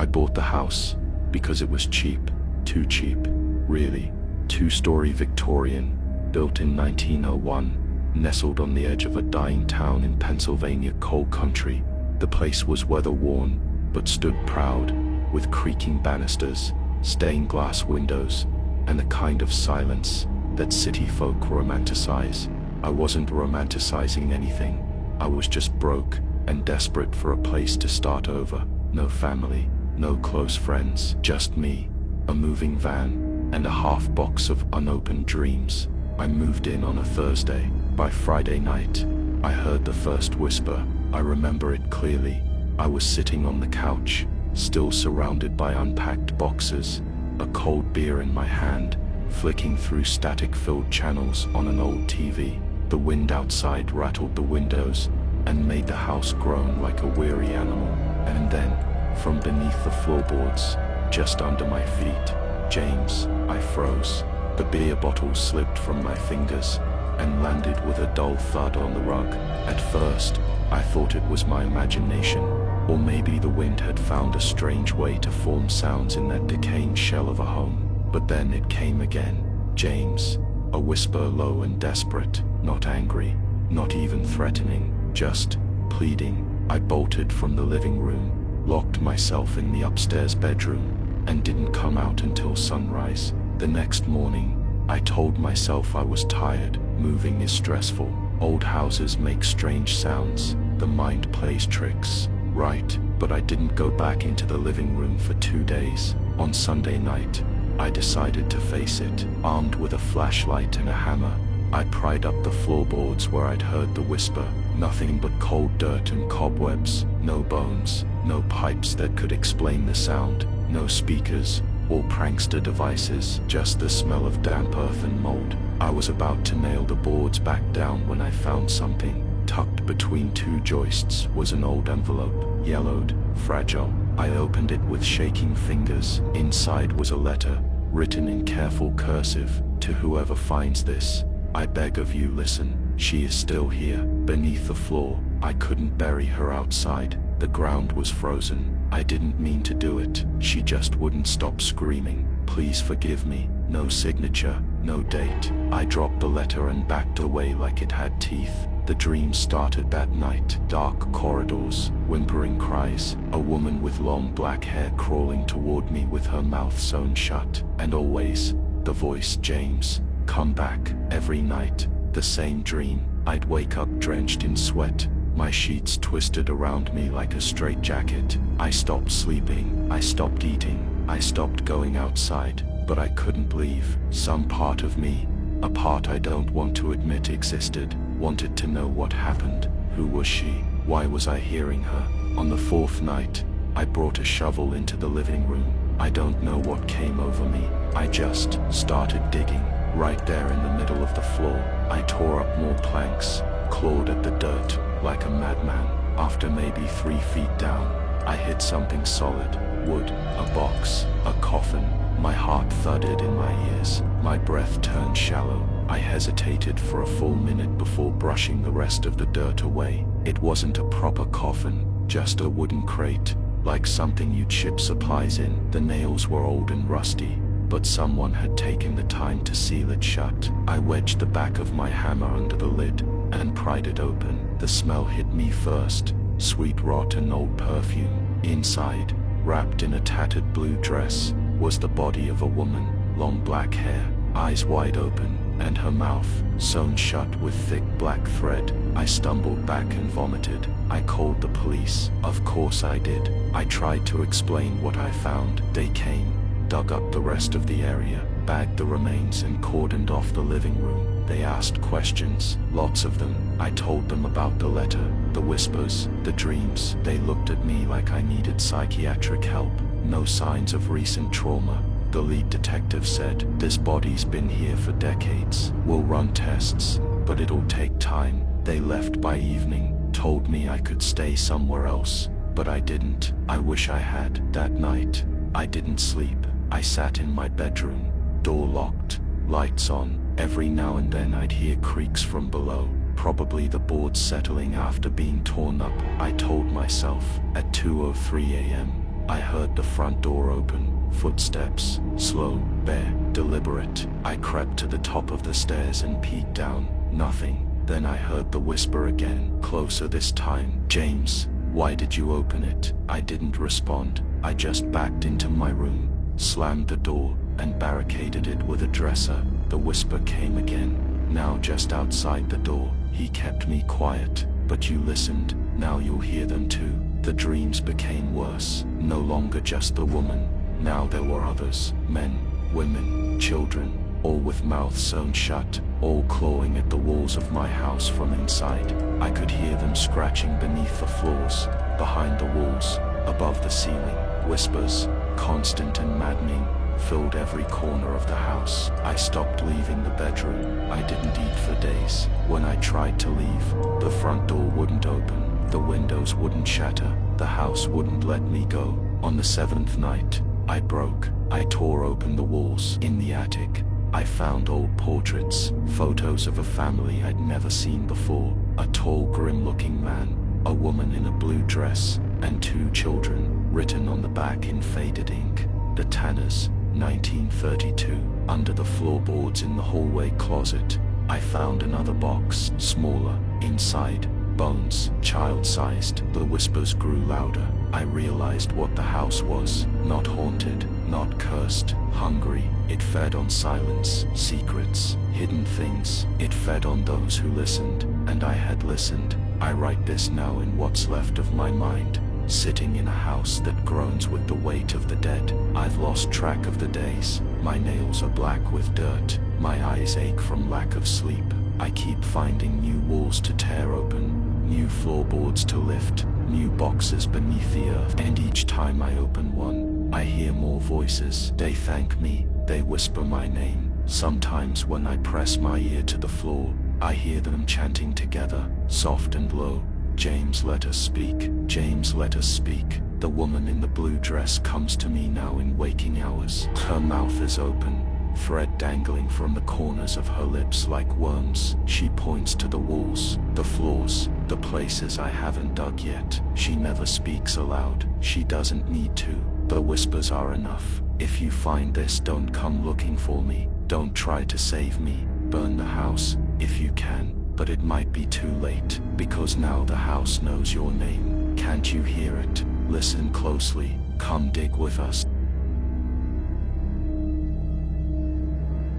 I bought the house because it was cheap, too cheap, really. Two-story Victorian, built in 1901, nestled on the edge of a dying town in Pennsylvania coal country. The place was weather-worn, but stood proud, with creaking banisters, stained glass windows, and the kind of silence that city folk romanticize. I wasn't romanticizing anything. I was just broke and desperate for a place to start over. No family, no close friends, just me, a moving van, and a half box of unopened dreams. I moved in on a Thursday. By Friday night, I heard the first whisper. I remember it clearly. I was sitting on the couch, still surrounded by unpacked boxes, a cold beer in my hand, flicking through static-filled channels on an old TV. The wind outside rattled the windows and made the house groan like a weary animal. And then, from beneath the floorboards, just under my feet, James, I froze. The beer bottle slipped from my fingers and landed with a dull thud on the rug. At first, I thought it was my imagination, or maybe the wind had found a strange way to form sounds in that decaying shell of a home. But then it came again. James, a whisper low and desperate, not angry, not even threatening, just pleading. I bolted from the living room, locked myself in the upstairs bedroom, and didn't come out until sunrise. The next morning, I told myself I was tired. Moving is stressful. Old houses make strange sounds. The mind plays tricks. Right, but I didn't go back into the living room for 2 days. On Sunday night, I decided to face it. Armed with a flashlight and a hammer, I pried up the floorboards where I'd heard the whisper. Nothing but cold dirt and cobwebs. No bones, no pipes that could explain the sound, no speakers or prankster devices, just the smell of damp earth and mold. I was about to nail the boards back down when I found something. Tucked between two joists was an old envelope, yellowed, fragile. I opened it with shaking fingers. Inside was a letter, written in careful cursive. To whoever finds this, I beg of you, listen. She is still here, beneath the floor. I couldn't bury her outside. The ground was frozen. I didn't mean to do it. She just wouldn't stop screaming. Please forgive me. No signature, no date. I dropped the letter and backed away like it had teeth. The dream started that night. Dark corridors, whimpering cries, a woman with long black hair crawling toward me with her mouth sewn shut. And always, the voice, James, come back. Every night, the same dream. I'd wake up drenched in sweat, my sheets twisted around me like a straitjacket. I stopped sleeping, I stopped eating, I stopped going outside, but I couldn't leave. Some part of me, a part I don't want to admit existed, wanted to know what happened. Who was she? Why was I hearing her? On the fourth night, I brought a shovel into the living room. I don't know what came over me. I just started digging. Right there in the middle of the floor, I tore up more planks, clawed at the dirt like a madman. After maybe 3 feet down, I hit something solid. Wood, a box, a coffin. My heart thudded in my ears. My breath turned shallow. I hesitated for a full minute before brushing the rest of the dirt away. It wasn't a proper coffin, just a wooden crate, like something you'd ship supplies in. The nails were old and rusty, but someone had taken the time to seal it shut. I wedged the back of my hammer under the lid and pried it open. The smell hit me first, sweet rot and old perfume. Inside, wrapped in a tattered blue dress, was the body of a woman, long black hair, eyes wide open, and her mouth sewn shut with thick black thread. I stumbled back and vomited. I called the police. Of course I did. I tried to explain what I found. They came, dug up the rest of the area, bagged the remains and cordoned off the living room. They asked questions, lots of them. I told them about the letter, the whispers, the dreams. They looked at me like I needed psychiatric help. No signs of recent trauma. The lead detective said, this body's been here for decades. We'll run tests, but it'll take time. They left by evening, told me I could stay somewhere else, but I didn't. I wish I had. That night, I didn't sleep. I sat in my bedroom, door locked, lights on. Every now and then I'd hear creaks from below, probably the boards settling after being torn up. I told myself, at 2:03 a.m., I heard the front door open, footsteps, slow, bare, deliberate. I crept to the top of the stairs and peeked down, nothing. Then I heard the whisper again, closer this time. "James, why did you open it?" I didn't respond. I just backed into my room, slammed the door, and barricaded it with a dresser. The whisper came again, now just outside the door. "He kept me quiet, but you listened. Now you'll hear them too." The dreams became worse. No longer just the woman. Now there were others. Men, women, children, all with mouths sewn shut, all clawing at the walls of my house from inside. I could hear them scratching beneath the floors, behind the walls, above the ceiling. Whispers, constant and maddening, filled every corner of the house. I stopped leaving the bedroom. I didn't eat for days. When I tried to leave, the front door wouldn't open. The windows wouldn't shatter. The house wouldn't let me go. On the 7th night, I broke. I tore open the walls. In the attic, I found old portraits, photos of a family I'd never seen before. A tall, grim-looking man, a woman in a blue dress, and 2 children, written on the back in faded ink. The Tanners, 1932. Under the floorboards in the hallway closet, I found another box, smaller. Inside, bones, child-sized. The whispers grew louder. I realized what the house was. Not haunted, not cursed, hungry. It fed on silence, secrets, hidden things. It fed on those who listened, and I had listened. I write this now in what's left of my mind, sitting in a house that groans with the weight of the dead. I've lost track of the days. My nails are black with dirt. My eyes ache from lack of sleep. I keep finding new walls to tear open, new floorboards to lift, new boxes beneath the earth. And each time I open one, I hear more voices. They thank me, they whisper my name. Sometimes when I press my ear to the floor, I hear them chanting together, soft and low. "James, let us speak. James, let us speak." The woman in the blue dress comes to me now in waking hours. Her mouth is open, thread dangling from the corners of her lips like worms. She points to the walls, the floors, the places I haven't dug yet. She never speaks aloud. She doesn't need to. The whispers are enough. "If you find this, don't come looking for me. Don't try to save me. Burn the house, if you can. But it might be too late, because now the house knows your name. Can't you hear it? Listen closely. Come dig with us."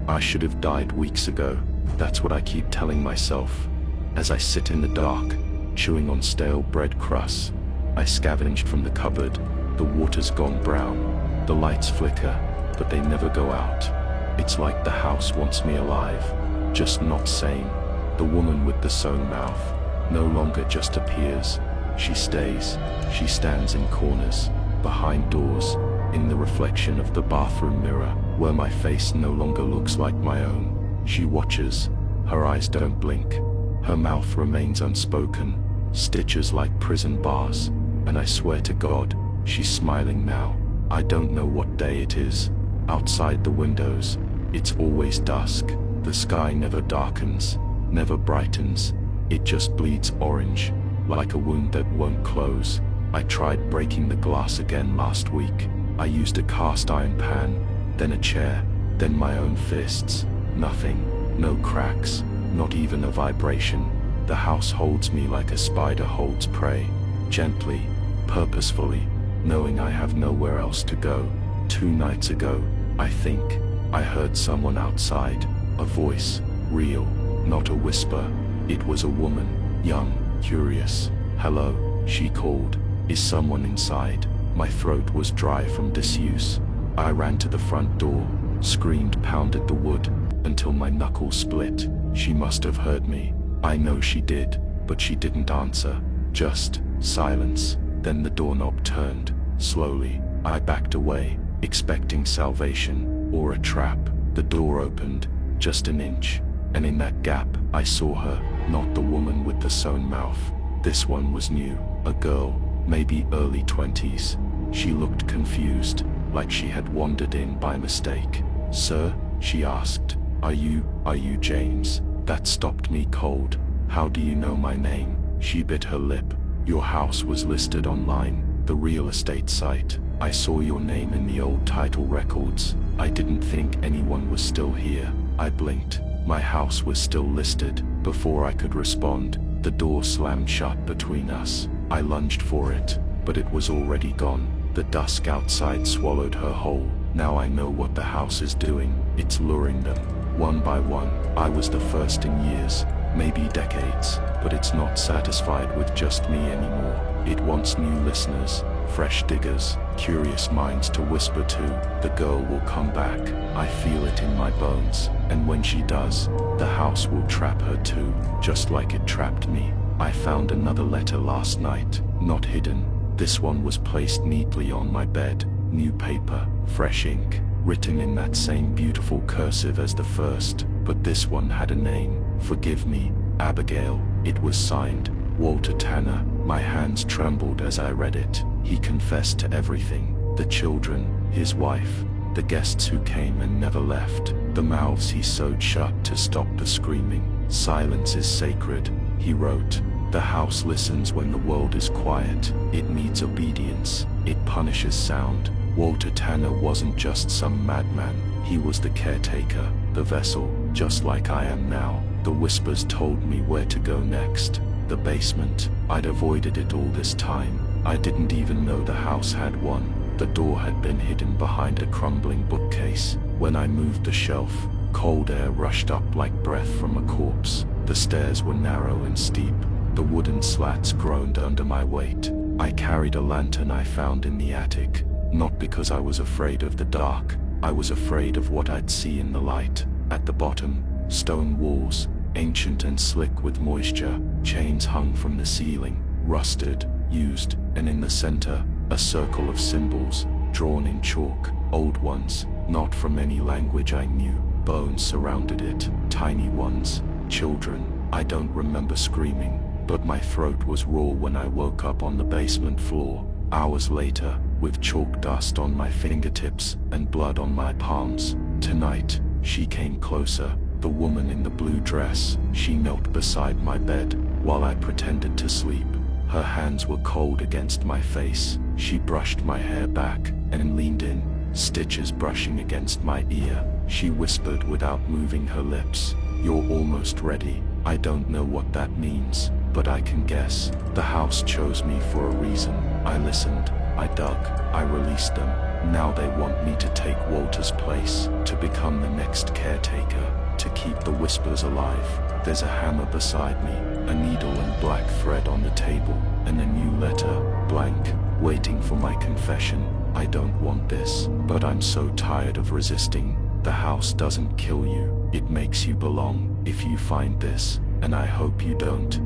I should have died weeks ago. That's what I keep telling myself. As I sit in the dark, chewing on stale bread crusts, I scavenged from the cupboard. The water's gone brown. The lights flicker, but they never go out. It's like the house wants me alive, just not sane. The woman with the sewn mouth no longer just appears. She stays. She stands in corners, behind doors, in the reflection of the bathroom mirror, where my face no longer looks like my own. She watches. Her eyes don't blink. Her mouth remains unspoken, stitches like prison bars. And I swear to God, she's smiling now. I don't know what day it is. Outside the windows, it's always dusk. The sky never darkens, never brightens. It just bleeds orange, like a wound that won't close. I tried breaking the glass again last week. I used a cast iron pan, then a chair, then my own fists. Nothing, no cracks, not even a vibration. The house holds me like a spider holds prey, gently, purposefully, knowing I have nowhere else to go. 2 nights ago, I think, I heard someone outside, a voice, real, not a whisper. It was a woman, young, curious. "Hello," she called. "Is someone inside?" My throat was dry from disuse. I ran to the front door, screamed, pounded the wood, until my knuckles split. She must have heard me. I know she did, but she didn't answer. Just silence. Then the doorknob turned. Slowly, I backed away, expecting salvation, or a trap. The door opened, just an inch, and in that gap, I saw her, not the woman with the sewn mouth. This one was new, a girl, maybe early 20s. She looked confused, like she had wandered in by mistake. "Sir?" she asked. Are you James?" That stopped me cold. "How do you know my name?" She bit her lip. "Your house was listed online, the real estate site." I saw your name in the old title records. I didn't think anyone was still here. I blinked. My house was still listed. Before I could respond, the door slammed shut between us. I lunged for it, but it was already gone. The dusk outside swallowed her whole. Now I know what the house is doing. It's luring them, one by one. I was the first in years, maybe decades, but it's not satisfied with just me anymore. It wants new listeners, fresh diggers, curious minds to whisper to. The girl will come back. I feel it in my bones, and when she does, the house will trap her too, just like it trapped me. I found another letter last night, not hidden. This one was placed neatly on my bed. New paper, fresh ink, written in that same beautiful cursive as the first, but this one had a name. Forgive me, Abigail. It was signed, Walter Tanner. My hands trembled as I read it. He confessed to everything. The children, his wife, the guests who came and never left, the mouths he sewed shut to stop the screaming. Silence is sacred, he wrote. The house listens when the world is quiet. It needs obedience. It punishes sound. Walter Tanner wasn't just some madman. He was the caretaker, the vessel, just like I am now. The whispers told me where to go next. The basement. I'd avoided it all this time. I didn't even know the house had one. The door had been hidden behind a crumbling bookcase. When I moved the shelf, cold air rushed up like breath from a corpse. The stairs were narrow and steep. The wooden slats groaned under my weight. I carried a lantern I found in the attic, not because I was afraid of the dark. I was afraid of what I'd see in the light. At the bottom, stone walls, ancient and slick with moisture, chains hung from the ceiling, rusted, used, and in the center, a circle of symbols, drawn in chalk, old ones, not from any language I knew. Bones surrounded it, tiny ones, children. I don't remember screaming, but my throat was raw when I woke up on the basement floor. Hours later, with chalk dust on my fingertips and blood on my palms. Tonight, she came closer, the woman in the blue dress. She knelt beside my bed while I pretended to sleep. Her hands were cold against my face. She brushed my hair back and leaned in, stitches brushing against my ear. She whispered without moving her lips, "You're almost ready." I don't know what that means, but I can guess. The house chose me for a reason. I listened, I dug, I released them. Now they want me to take Walter's place, to become the next caretaker, to keep the whispers alive. There's a hammer beside me, a needle and black thread on the table, and a new letter, blank, waiting for my confession. I don't want this, but I'm so tired of resisting. The house doesn't kill you, it makes you belong. If you find this, and I hope you don't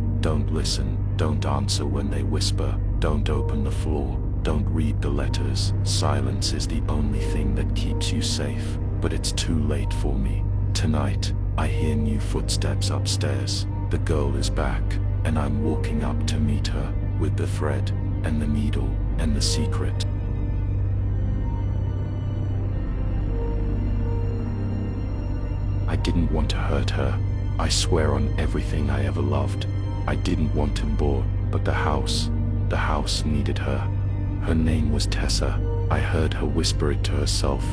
listen, don't answer when they whisper, don't open the floor, don't read the letters. Silence is the only thing that keeps you safe, but it's too late for me. Tonight, I hear new footsteps upstairs. The girl is back, and I'm walking up to meet her, with the thread, and the needle, and the secret. I didn't want to hurt her. I swear on everything I ever loved. I didn't want to bore, but the house needed her. Her name was Tessa. I heard her whisper it to herself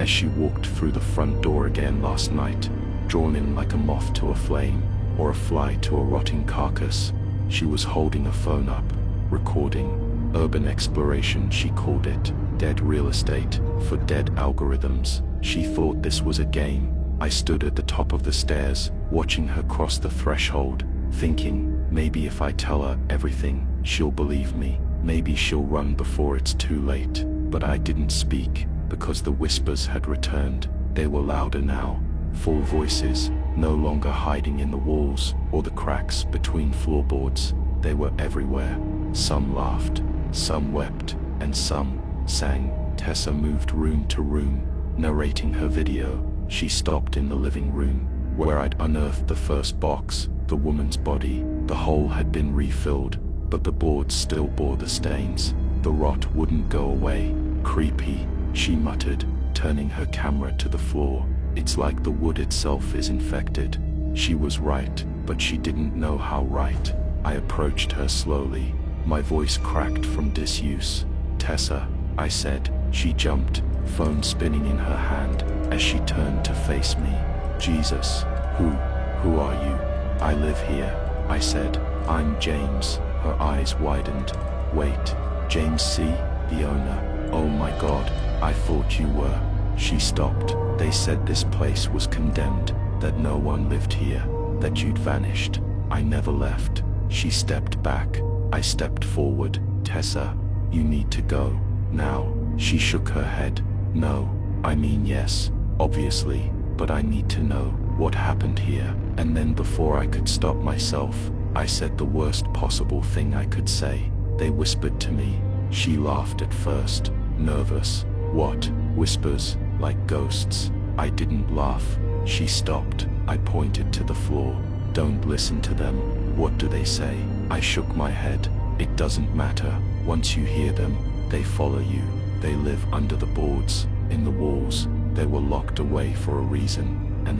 as she walked through the front door again last night, drawn in like a moth to a flame, or a fly to a rotting carcass. She was holding a phone up, recording. Urban exploration, she called it. Dead real estate, for dead algorithms. She thought this was a game. I stood at the top of the stairs, watching her cross the threshold, thinking, maybe if I tell her everything, she'll believe me. Maybe she'll run before it's too late. But I didn't speak, because the whispers had returned. They were louder now, full voices, no longer hiding in the walls or the cracks between floorboards. They were everywhere. Some laughed, some wept, and some sang. Tessa moved room to room, narrating her video. She stopped in the living room, where I'd unearthed the first box, the woman's body. The hole had been refilled, but the boards still bore the stains. The rot wouldn't go away. Creepy, she muttered, turning her camera to the floor. It's like the wood itself is infected. She was right, but she didn't know how right. I approached her slowly, my voice cracked from disuse. Tessa, I said. She jumped, phone spinning in her hand, as she turned to face me. Jesus, who are you? I live here, I said. I'm James. Her eyes widened. Wait, James C., the owner? Oh my God, I thought you were. She stopped. They said this place was condemned, that no one lived here, that you'd vanished. I never left. She stepped back. I stepped forward. Tessa, you need to go, now. She shook her head. No, I mean yes, obviously, but I need to know what happened here. And then before I could stop myself, I said the worst possible thing I could say. They whispered to me. She laughed at first, nervous. What? Whispers, like ghosts. I didn't laugh. She stopped. I pointed to the floor. Don't listen to them. What do they say? I shook my head. It doesn't matter. Once you hear them, they follow you. They live under the boards, in the walls. They were locked away for a reason. And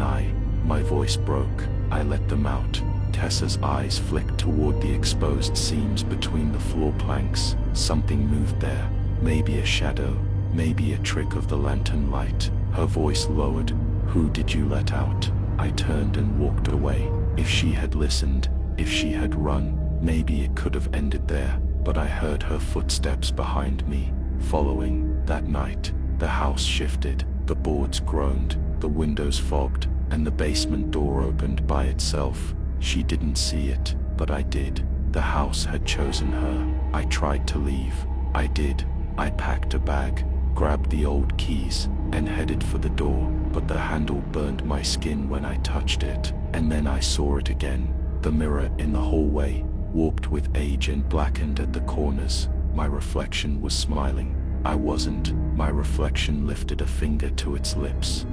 my voice broke. I let them out. Tessa's eyes flicked toward the exposed seams between the floor planks. Something moved there. Maybe a shadow. Maybe a trick of the lantern light. Her voice lowered. Who did you let out? I turned and walked away. If she had listened, if she had run, maybe it could have ended there. But I heard her footsteps behind me, following. That night, the house shifted. The boards groaned, the windows fogged, and the basement door opened by itself. She didn't see it, but I did. The house had chosen her. I tried to leave. I did. I packed a bag, grabbed the old keys, and headed for the door, but the handle burned my skin when I touched it. And then I saw it again. The mirror in the hallway, warped with age and blackened at the corners. My reflection was smiling. I wasn't. My reflection lifted a finger to its lips.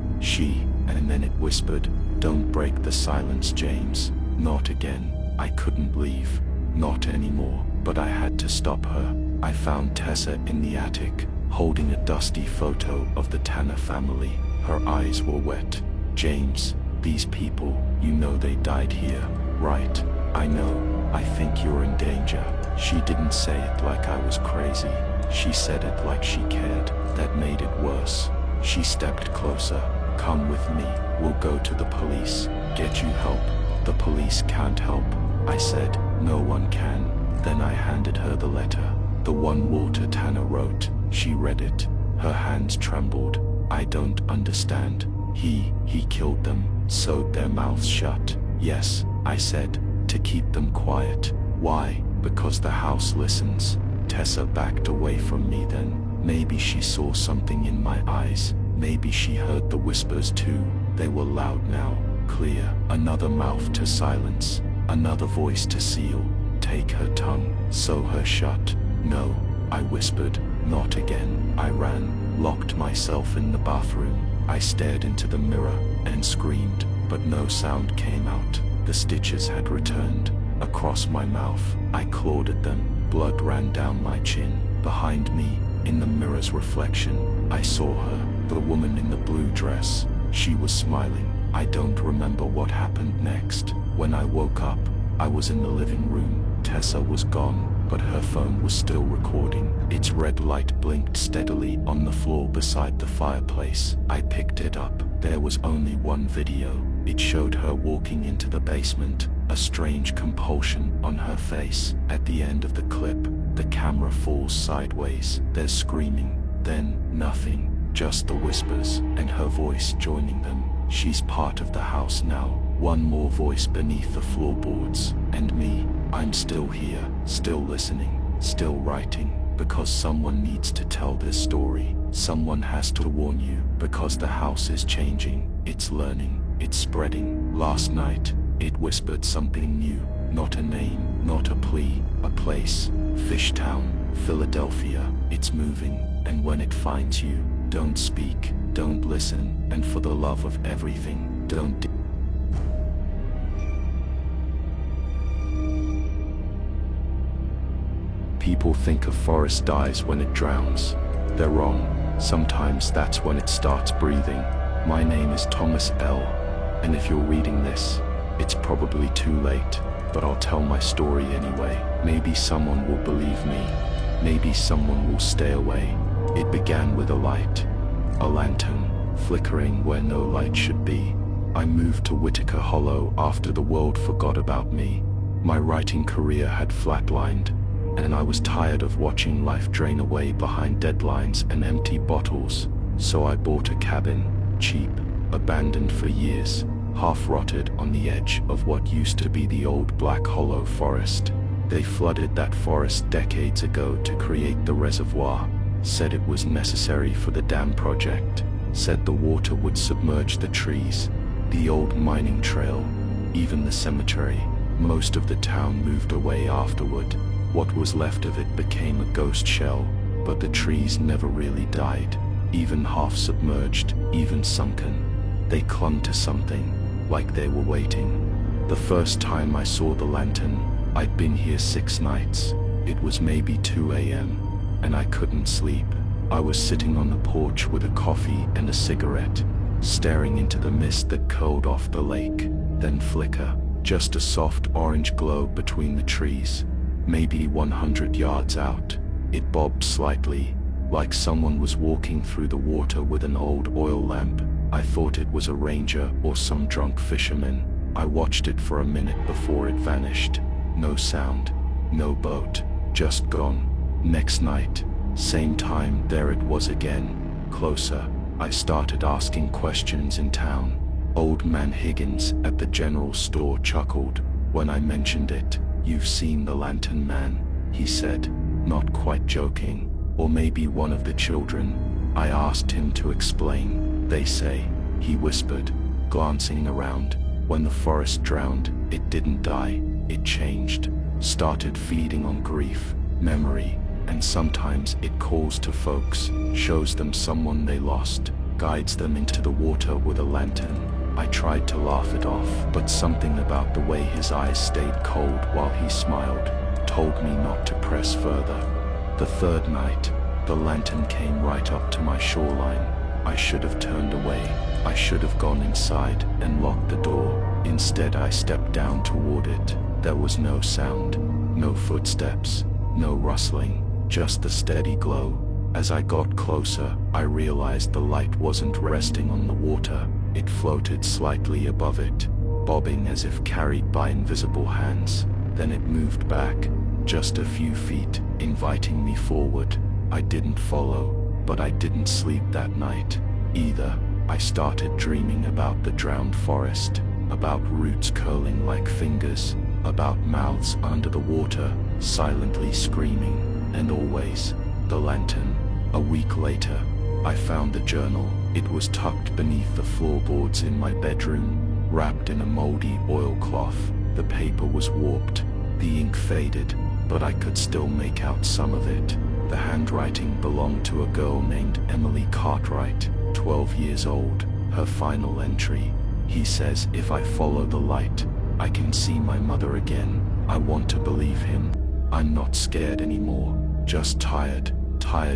And then it whispered, "Don't break the silence, James. Not again." I couldn't leave. Not anymore. But I had to stop her. I found Tessa in the attic, holding a dusty photo of the Tanner family. Her eyes were wet. "James, these people, you know they died here, right?" "I know. I think you're in danger." She didn't say it like I was crazy. She said it like she cared. That made it worse. She stepped closer. "Come with me. We'll go to the police. Get you help." "The police can't help," I said. "No one can." Then I handed her the letter. The one Walter Tanner wrote. She read it. Her hands trembled. "I don't understand. He killed them, sewed their mouths shut." "Yes," I said, "to keep them quiet." "Why?" "Because the house listens." Tessa backed away from me then. Maybe she saw something in my eyes. Maybe she heard the whispers too. They were loud now, clear. Another mouth to silence. Another voice to seal. Take her tongue, sew her shut. "No," I whispered. "Not again." I ran, locked myself in the bathroom. I stared into the mirror and screamed, but no sound came out. The stitches had returned. Across my mouth, I clawed at them. Blood ran down my chin. Behind me, in the mirror's reflection, I saw her, the woman in the blue dress. She was smiling. I don't remember what happened next. When I woke up, I was in the living room. Tessa was gone, but her phone was still recording. Its red light blinked steadily on the floor beside the fireplace. I picked it up. There was only one video. It showed her walking into the basement, a strange compulsion on her face. At the end of the clip, the camera falls sideways. There's screaming, then nothing, just the whispers, and her voice joining them. She's part of the house now. One more voice beneath the floorboards. And me, I'm still here, still listening, still writing, because someone needs to tell this story. Someone has to warn you, because the house is changing. It's learning, it's spreading. Last night, it whispered something new. Not a name, not a plea, a place. Fishtown, Philadelphia. It's moving, and when it finds you, don't speak, don't listen, and for the love of everything, don't People think a forest dies when it drowns. They're wrong. Sometimes that's when it starts breathing. My name is Thomas L. And if you're reading this, it's probably too late, but I'll tell my story anyway. Maybe someone will believe me. Maybe someone will stay away. It began with a light. A lantern, flickering where no light should be. I moved to Whitaker Hollow after the world forgot about me. My writing career had flatlined, and I was tired of watching life drain away behind deadlines and empty bottles. So I bought a cabin, cheap, abandoned for years, half-rotted on the edge of what used to be the old Black Hollow forest. They flooded that forest decades ago to create the reservoir, said it was necessary for the dam project, said the water would submerge the trees, the old mining trail, even the cemetery. Most of the town moved away afterward. What was left of it became a ghost shell, but the trees never really died, even half submerged, even sunken. They clung to something, like they were waiting. The first time I saw the lantern, I'd been here 6 nights. It was maybe 2 a.m., and I couldn't sleep. I was sitting on the porch with a coffee and a cigarette, staring into the mist that curled off the lake, then flicker, just a soft orange glow between the trees. Maybe 100 yards out, it bobbed slightly, like someone was walking through the water with an old oil lamp. I thought it was a ranger or some drunk fisherman. I watched it for a minute before it vanished. No sound, no boat, just gone. Next night, same time, there it was again, closer. I started asking questions in town. Old man Higgins at the general store chuckled when I mentioned it. "You've seen the lantern man," he said, not quite joking. "Or maybe one of the children." I asked him to explain. "They say," he whispered, glancing around, "when the forest drowned, it didn't die, it changed, started feeding on grief, memory, and sometimes it calls to folks, shows them someone they lost, guides them into the water with a lantern." I tried to laugh it off, but something about the way his eyes stayed cold while he smiled told me not to press further. The third night, the lantern came right up to my shoreline. I should have turned away. I should have gone inside and locked the door. Instead, I stepped down toward it. There was no sound, no footsteps, no rustling, just the steady glow. As I got closer, I realized the light wasn't resting on the water. It floated slightly above it, bobbing as if carried by invisible hands. Then it moved back, just a few feet, inviting me forward. I didn't follow, but I didn't sleep that night either. I started dreaming about the drowned forest, about roots curling like fingers, about mouths under the water, silently screaming, and always, the lantern. A week later, I found the journal. It was tucked beneath the floorboards in my bedroom, wrapped in a moldy oilcloth. The paper was warped, the ink faded, but I could still make out some of it. The handwriting belonged to a girl named Emily Cartwright, 12 years old. Her final entry: "He says if I follow the light, I can see my mother again. I want to believe him. I'm not scared anymore, just tired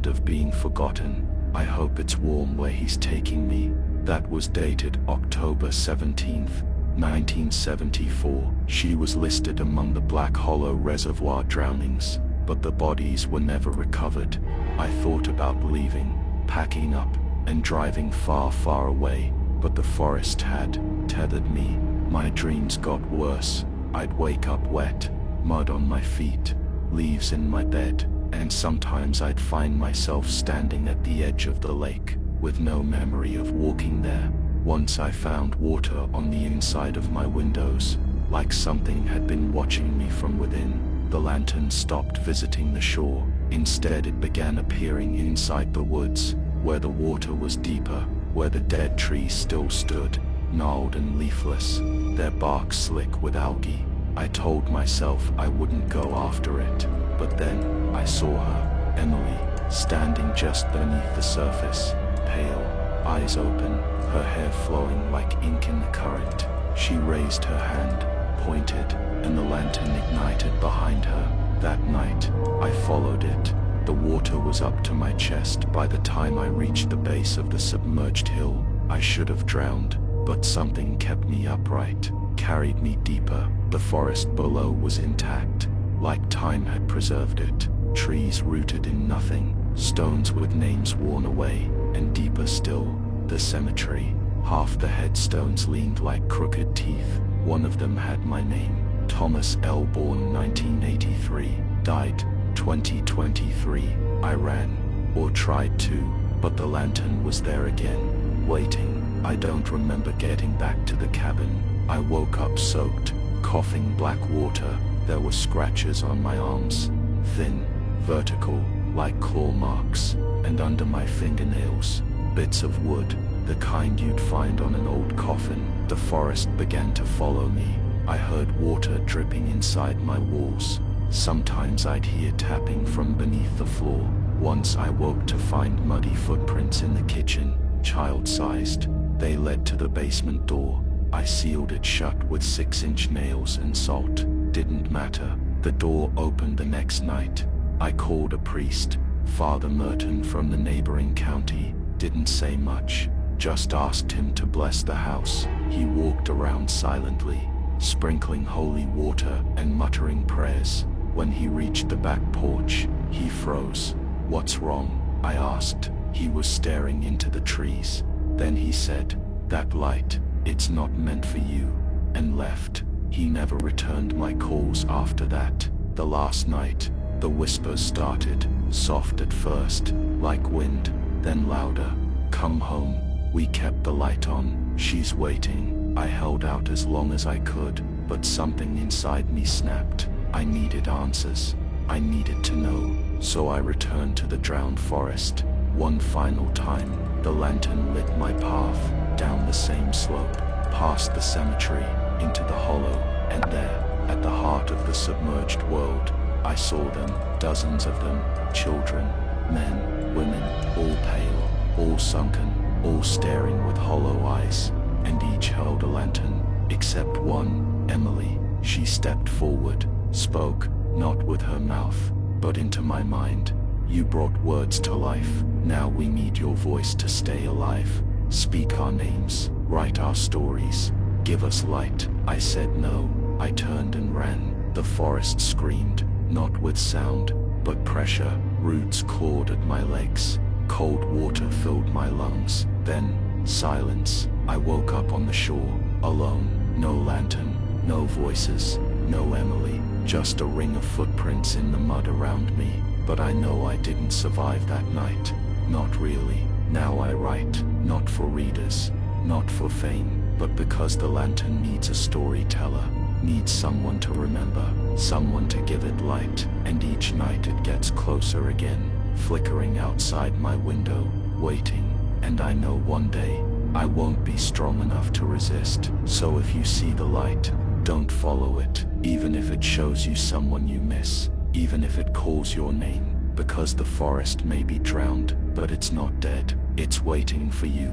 of being forgotten. I hope it's warm where he's taking me." That was dated October 17th, 1974. She was listed among the Black Hollow Reservoir drownings, but the bodies were never recovered. I thought about leaving, packing up, and driving far, far away, but the forest had tethered me. My dreams got worse. I'd wake up wet, mud on my feet, leaves in my bed, and sometimes I'd find myself standing at the edge of the lake, with no memory of walking there. Once I found water on the inside of my windows, like something had been watching me from within. The lantern stopped visiting the shore. Instead, it began appearing inside the woods, where the water was deeper, where the dead trees still stood, gnarled and leafless, their bark slick with algae. I told myself I wouldn't go after it, but then I saw her, Emily, standing just beneath the surface, pale, eyes open, her hair flowing like ink in the current. She raised her hand, pointed, and the lantern ignited behind her. That night, I followed it. The water was up to my chest by the time I reached the base of the submerged hill. I should have drowned, but something kept me upright, carried me deeper. The forest below was intact, like time had preserved it. trees rooted in nothing, stones with names worn away, and deeper still, the cemetery. Half the headstones leaned like crooked teeth. One of them had my name, Thomas L. born 1983, died 2023. I ran, or tried to, but the lantern was there again, waiting. I don't remember getting back to the cabin. I woke up soaked, coughing black water. There were scratches on my arms, thin, vertical, like claw marks, and under my fingernails, bits of wood, the kind you'd find on an old coffin. The forest began to follow me. I heard water dripping inside my walls. Sometimes I'd hear tapping from beneath the floor. Once I woke to find muddy footprints in the kitchen, child-sized. They led to the basement door. I sealed it shut with 6-inch nails and salt. Didn't matter. The door opened the next night. I called a priest, Father Merton from the neighboring county. Didn't say much, just asked him to bless the house. He walked around silently, sprinkling holy water and muttering prayers. When he reached the back porch, he froze. "What's wrong?" I asked. He was staring into the trees. Then he said, "That light, it's not meant for you," and left. He never returned my calls after that. The last night, the whispers started, soft at first, like wind, then louder. "Come home." We kept the light on. "She's waiting." I held out as long as I could, but something inside me snapped. I needed answers. I needed to know. So I returned to the drowned forest. One final time, the lantern lit my path, down the same slope, past the cemetery, into the hollow, and there, at the heart of the submerged world, I saw them, dozens of them, children, men, women, all pale, all sunken, all staring with hollow eyes, and each held a lantern, except one, Emily. She stepped forward, spoke, not with her mouth, but into my mind. "You brought words to life. Now we need your voice to stay alive. Speak our names, write our stories, give us light." I said no. I turned and ran. The forest screamed, not with sound, but pressure. Roots clawed at my legs. Cold water filled my lungs. Then, silence. I woke up on the shore, alone. No lantern, no voices, no Emily. Just a ring of footprints in the mud around me. But I know I didn't survive that night. Not really. Now I write, not for readers, not for fame, but because the lantern needs a storyteller, needs someone to remember, someone to give it light, and each night it gets closer again, flickering outside my window, waiting, and I know one day, I won't be strong enough to resist. So if you see the light, don't follow it, even if it shows you someone you miss, even if it calls your name, because the forest may be drowned, but it's not dead, it's waiting for you.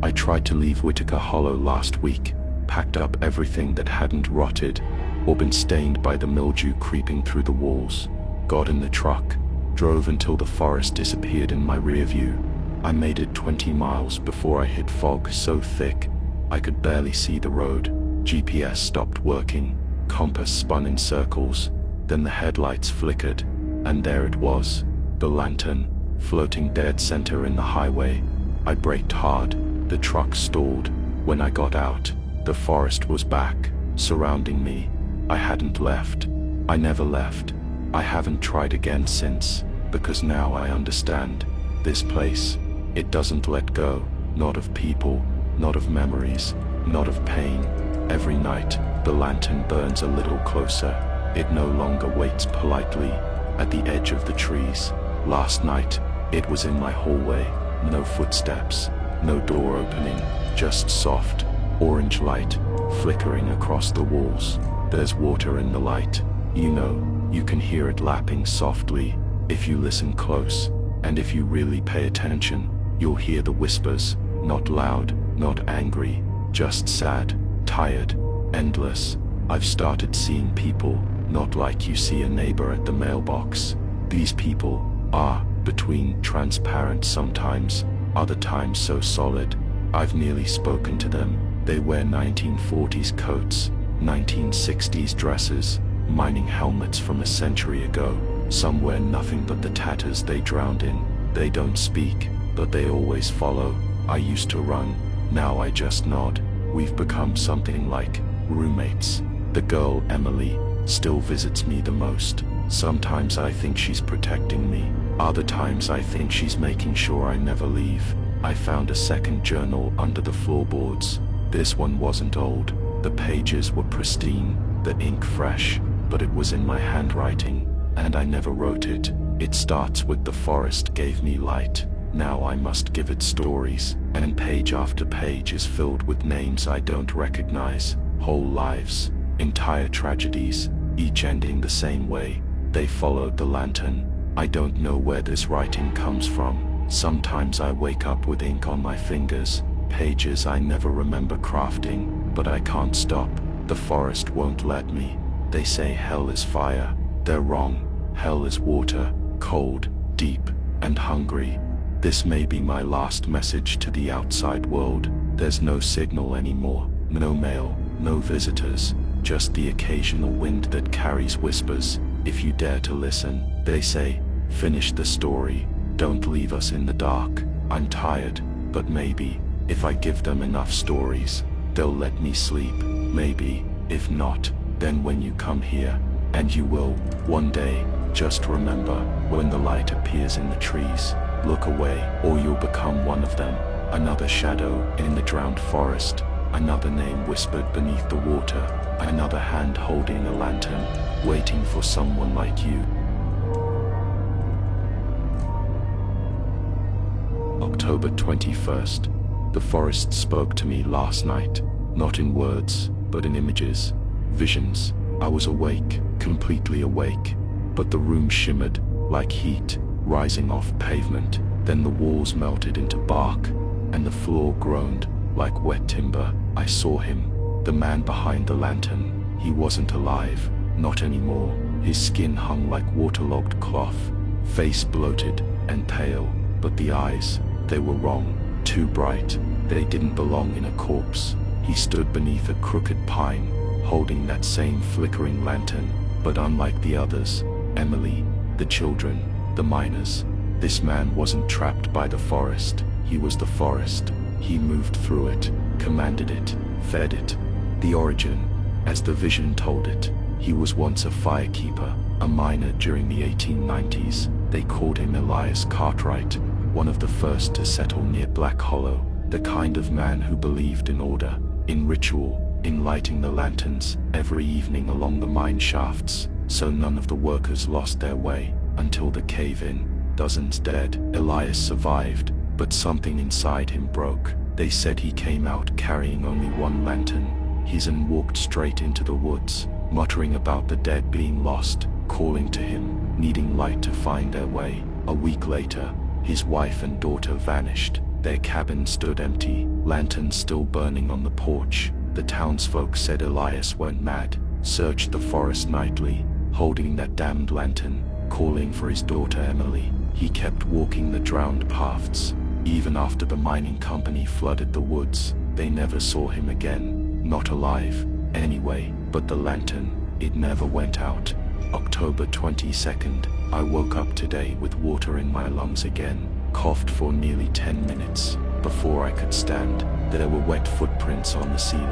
I tried to leave Whitaker Hollow last week, packed up everything that hadn't rotted or been stained by the mildew creeping through the walls, got in the truck, drove until the forest disappeared in my rear view. I made it 20 miles before I hit fog so thick I could barely see the road. GPS stopped working, compass spun in circles, then the headlights flickered, and there it was, the lantern, floating dead center in the highway. I braked hard, the truck stalled. When I got out, the forest was back, surrounding me. I hadn't left. I never left. I haven't tried again since, because now I understand. This place, it doesn't let go, not of people, not of memories, not of pain. Every night, the lantern burns a little closer. It no longer waits politely at the edge of the trees. Last night, it was in my hallway. No footsteps, no door opening, just soft, orange light flickering across the walls. There's water in the light. You know, you can hear it lapping softly if you listen close, and if you really pay attention, you'll hear the whispers, not loud, not angry, just sad, tired, endless. I've started seeing people, not like you see a neighbor at the mailbox. These people are, between, transparent sometimes, other times so solid, I've nearly spoken to them. They wear 1940s coats, 1960s dresses, mining helmets from a century ago. Somewhere nothing but the tatters they drowned in. They don't speak, but they always follow. I used to run, now I just nod. We've become something like roommates. The girl, Emily, still visits me the most. Sometimes I think she's protecting me. Other times I think she's making sure I never leave. I found a second journal under the floorboards. This one wasn't old. The pages were pristine, the ink fresh, but it was in my handwriting, and I never wrote it. It starts with "The forest gave me light. Now I must give it stories," and page after page is filled with names I don't recognize. Whole lives, entire tragedies, each ending the same way. They followed the lantern. I don't know where this writing comes from. Sometimes I wake up with ink on my fingers, pages I never remember crafting, but I can't stop. The forest won't let me. They say hell is fire. They're wrong. Hell is water, cold, deep, and hungry. This may be my last message to the outside world. There's no signal anymore, no mail, no visitors, just the occasional wind that carries whispers. If you dare to listen, they say, finish the story. Don't leave us in the dark. I'm tired, but maybe, if I give them enough stories, they'll let me sleep. Maybe, if not, then when you come here, and you will, one day, just remember, when the light appears in the trees, look away, or you'll become one of them. Another shadow in the drowned forest, another name whispered beneath the water, another hand holding a lantern, waiting for someone like you. October 21st. The forest spoke to me last night, not in words, but in images, visions. I was awake, completely awake, but the room shimmered like heat rising off pavement. Then the walls melted into bark, and the floor groaned like wet timber. I saw him, the man behind the lantern. He wasn't alive, not anymore. His skin hung like waterlogged cloth, face bloated and pale, but the eyes, they were wrong, too bright. They didn't belong in a corpse. He stood beneath a crooked pine, holding that same flickering lantern, but unlike the others, Emily, the children, the miners, this man wasn't trapped by the forest. He was the forest. He moved through it, commanded it, fed it. The origin, as the vision told it, he was once a firekeeper, a miner during the 1890s. They called him Elias Cartwright, one of the first to settle near Black Hollow, the kind of man who believed in order, in ritual, in lighting the lanterns every evening along the mine shafts, so none of the workers lost their way, until the cave-in. Dozens dead. Elias survived, but something inside him broke. They said he came out carrying only one lantern, his, and walked straight into the woods, muttering about the dead being lost, calling to him, needing light to find their way. A week later, his wife and daughter vanished. Their cabin stood empty, lanterns still burning on the porch. The townsfolk said Elias went mad, searched the forest nightly, holding that damned lantern, calling for his daughter Emily. He kept walking the drowned paths. Even after the mining company flooded the woods, they never saw him again. Not alive, anyway, but the lantern, it never went out. October 22nd, I woke up today with water in my lungs again, coughed for nearly 10 minutes. Before I could stand, there were wet footprints on the ceiling.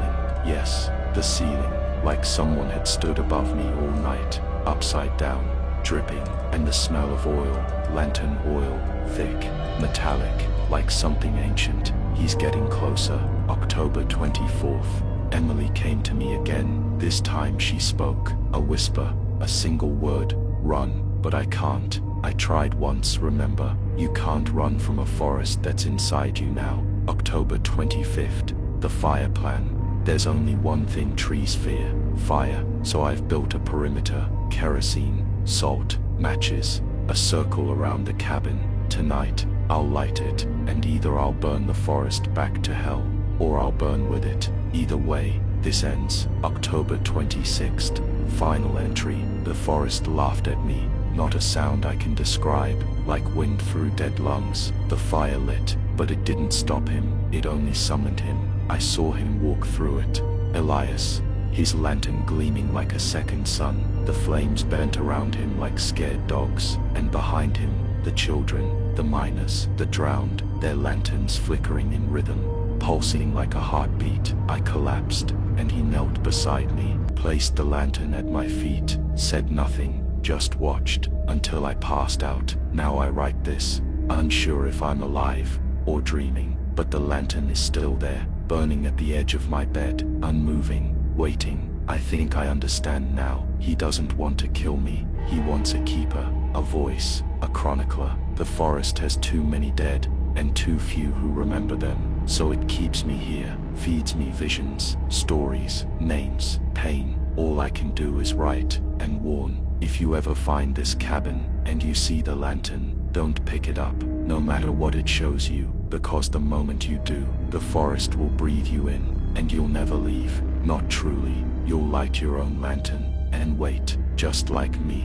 Yes, the ceiling, like someone had stood above me all night, upside down, dripping, and the smell of oil, lantern oil, thick, metallic, like something ancient. He's getting closer. October 24th. Emily came to me again. This time she spoke, a whisper, a single word, run, but I can't. I tried once, remember? You can't run from a forest that's inside you now. October 25th. The fire plan. There's only one thing trees fear, fire, so I've built a perimeter, kerosene, salt, matches, a circle around the cabin. Tonight, I'll light it, and either I'll burn the forest back to hell, or I'll burn with it. Either way, this ends. October 26th. Final entry. The forest laughed at me, not a sound I can describe, like wind through dead lungs. The fire lit, but it didn't stop him, it only summoned him. I saw him walk through it. Elias. his lantern gleaming like a second sun. The flames bent around him like scared dogs, and behind him, the children, the miners, the drowned, their lanterns flickering in rhythm, pulsing like a heartbeat. I collapsed, and he knelt beside me, placed the lantern at my feet, said nothing, just watched, until I passed out. Now I write this, unsure if I'm alive, or dreaming, but the lantern is still there, burning at the edge of my bed, unmoving, waiting. I think I understand now. He doesn't want to kill me. He wants a keeper, a voice, a chronicler. The forest has too many dead, and too few who remember them. So it keeps me here, feeds me visions, stories, names, pain. All I can do is write and warn. If you ever find this cabin, and you see the lantern, don't pick it up, no matter what it shows you, because the moment you do, the forest will breathe you in, and you'll never leave. Not truly. You'll light your own lantern, and wait, just like me.